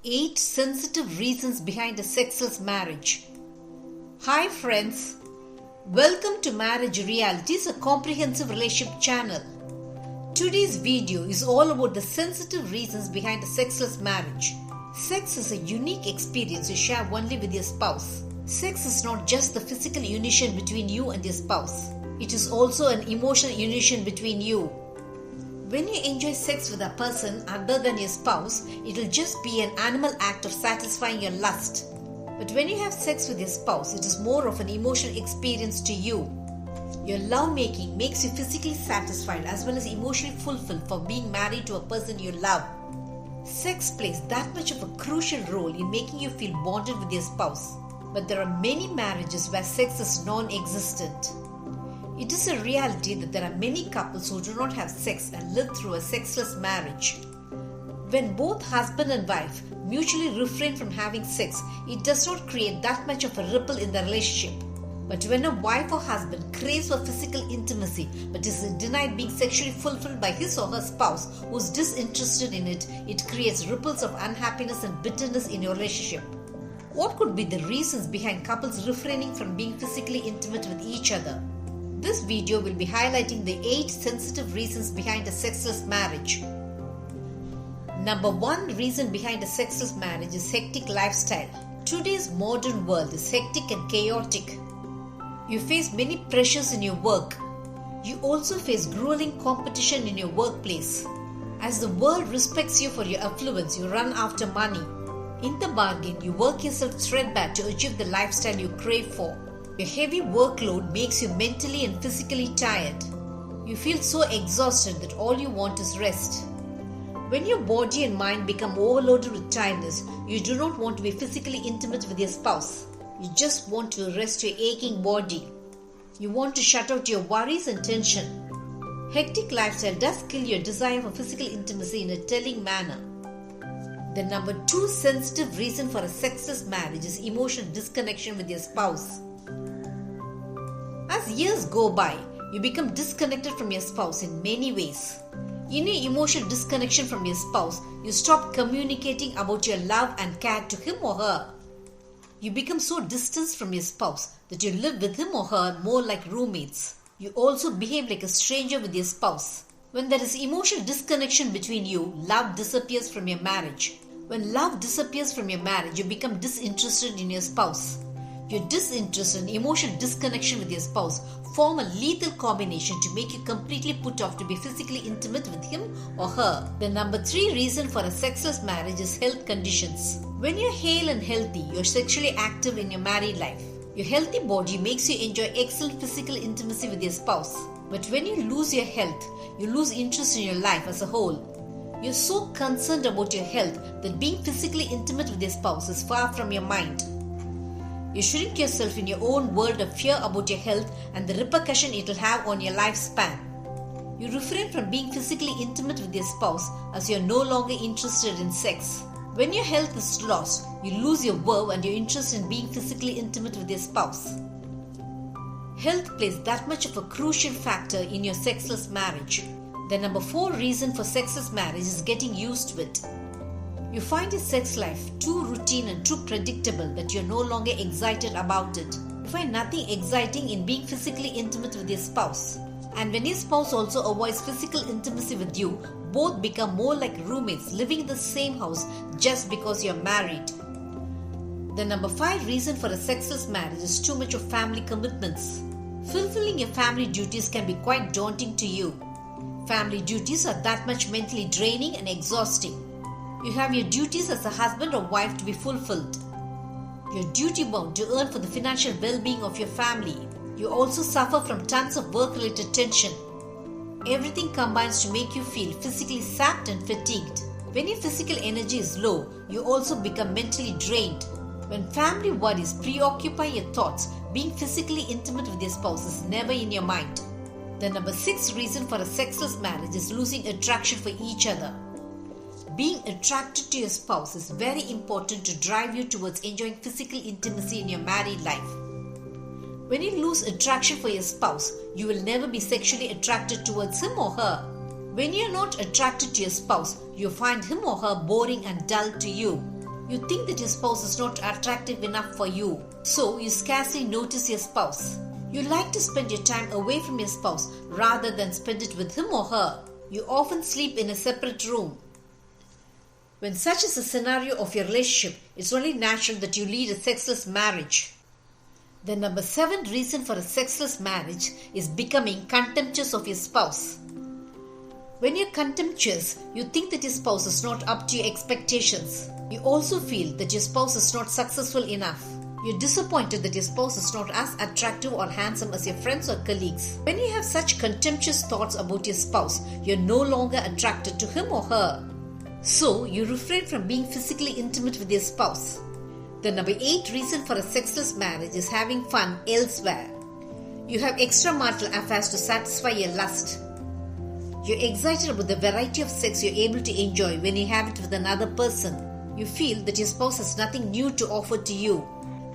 8 sensitive reasons behind a sexless marriage. Hi friends, welcome to Marriage Realities, a comprehensive relationship channel. Today's video is all about the sensitive reasons behind a sexless marriage. Sex is a unique experience you share only with your spouse. Sex is not just the physical union between you and your spouse. It is also an emotional union between you. When you enjoy sex with a person other than your spouse, it will just be an animal act of satisfying your lust. But when you have sex with your spouse, it is more of an emotional experience to you. Your lovemaking makes you physically satisfied as well as emotionally fulfilled for being married to a person you love. Sex plays that much of a crucial role in making you feel bonded with your spouse. But there are many marriages where sex is non-existent. It is a reality that there are many couples who do not have sex and live through a sexless marriage. When both husband and wife mutually refrain from having sex, it does not create that much of a ripple in the relationship. But when a wife or husband craves for physical intimacy but is denied being sexually fulfilled by his or her spouse who is disinterested in it, it creates ripples of unhappiness and bitterness in your relationship. What could be the reasons behind couples refraining from being physically intimate with each other? This video will be highlighting the 8 sensitive reasons behind a sexless marriage. Number 1 reason behind a sexless marriage is hectic lifestyle. Today's modern world is hectic and chaotic. You face many pressures in your work. You also face grueling competition in your workplace. As the world respects you for your affluence, you run after money. In the bargain, you work yourself threadbare to achieve the lifestyle you crave for. Your heavy workload makes you mentally and physically tired. You feel so exhausted that all you want is rest. When your body and mind become overloaded with tiredness, you do not want to be physically intimate with your spouse. You just want to rest your aching body. You want to shut out your worries and tension. Hectic lifestyle does kill your desire for physical intimacy in a telling manner. The number 2 sensitive reason for a sexless marriage is emotional disconnection with your spouse. As years go by, you become disconnected from your spouse in many ways. In your emotional disconnection from your spouse, you stop communicating about your love and care to him or her. You become so distanced from your spouse that you live with him or her more like roommates. You also behave like a stranger with your spouse. When there is emotional disconnection between you, love disappears from your marriage. When love disappears from your marriage, you become disinterested in your spouse. Your disinterest and emotional disconnection with your spouse form a lethal combination to make you completely put off to be physically intimate with him or her. The number 3 reason for a sexless marriage is health conditions. When you're hale and healthy, you're sexually active in your married life. Your healthy body makes you enjoy excellent physical intimacy with your spouse. But when you lose your health, you lose interest in your life as a whole. You're so concerned about your health that being physically intimate with your spouse is far from your mind. You shrink yourself in your own world of fear about your health and the repercussion it will have on your lifespan. You refrain from being physically intimate with your spouse as you are no longer interested in sex. When your health is lost, you lose your verve and your interest in being physically intimate with your spouse. Health plays that much of a crucial factor in your sexless marriage. The number 4 reason for sexless marriage is getting used to it. You find your sex life too routine and too predictable that you're no longer excited about it. You find nothing exciting in being physically intimate with your spouse. And when your spouse also avoids physical intimacy with you, both become more like roommates living in the same house just because you're married. The number 5 reason for a sexless marriage is too much of family commitments. Fulfilling your family duties can be quite daunting to you. Family duties are that much mentally draining and exhausting. You have your duties as a husband or wife to be fulfilled. You're duty bound to earn for the financial well-being of your family. You also suffer from tons of work-related tension. Everything combines to make you feel physically sapped and fatigued. When your physical energy is low, you also become mentally drained. When family worries preoccupy your thoughts, being physically intimate with your spouse is never in your mind. The number 6 reason for a sexless marriage is losing attraction for each other. Being attracted to your spouse is very important to drive you towards enjoying physical intimacy in your married life. When you lose attraction for your spouse, you will never be sexually attracted towards him or her. When you are not attracted to your spouse, you find him or her boring and dull to you. You think that your spouse is not attractive enough for you, so you scarcely notice your spouse. You like to spend your time away from your spouse rather than spend it with him or her. You often sleep in a separate room. When such is the scenario of your relationship, it's only natural that you lead a sexless marriage. The number 7 reason for a sexless marriage is becoming contemptuous of your spouse. When you're contemptuous, you think that your spouse is not up to your expectations. You also feel that your spouse is not successful enough. You're disappointed that your spouse is not as attractive or handsome as your friends or colleagues. When you have such contemptuous thoughts about your spouse, you're no longer attracted to him or her. So, you refrain from being physically intimate with your spouse. The number 8 reason for a sexless marriage is having fun elsewhere. You have extramarital affairs to satisfy your lust. You're excited about the variety of sex you're able to enjoy when you have it with another person. You feel that your spouse has nothing new to offer to you.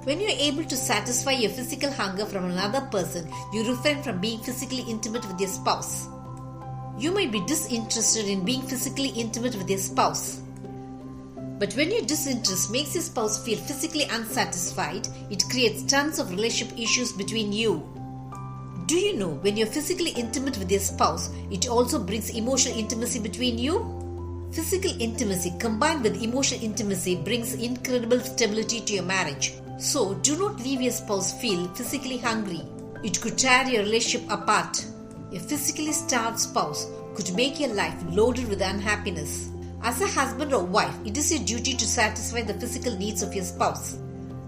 When you're able to satisfy your physical hunger from another person, you refrain from being physically intimate with your spouse. You might be disinterested in being physically intimate with your spouse. But when your disinterest makes your spouse feel physically unsatisfied, it creates tons of relationship issues between you. Do you know when you're physically intimate with your spouse, it also brings emotional intimacy between you? Physical intimacy combined with emotional intimacy brings incredible stability to your marriage. So do not leave your spouse feel physically hungry. It could tear your relationship apart. A physically starved spouse could make your life loaded with unhappiness. As a husband or wife, it is your duty to satisfy the physical needs of your spouse.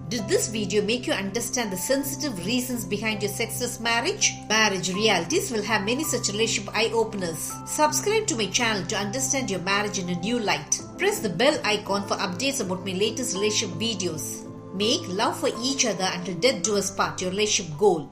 Did this video make you understand the sensitive reasons behind your sexless marriage? Marriage Realities will have many such relationship eye-openers. Subscribe to my channel to understand your marriage in a new light. Press the bell icon for updates about my latest relationship videos. Make love for each other until death do us part, your relationship goal.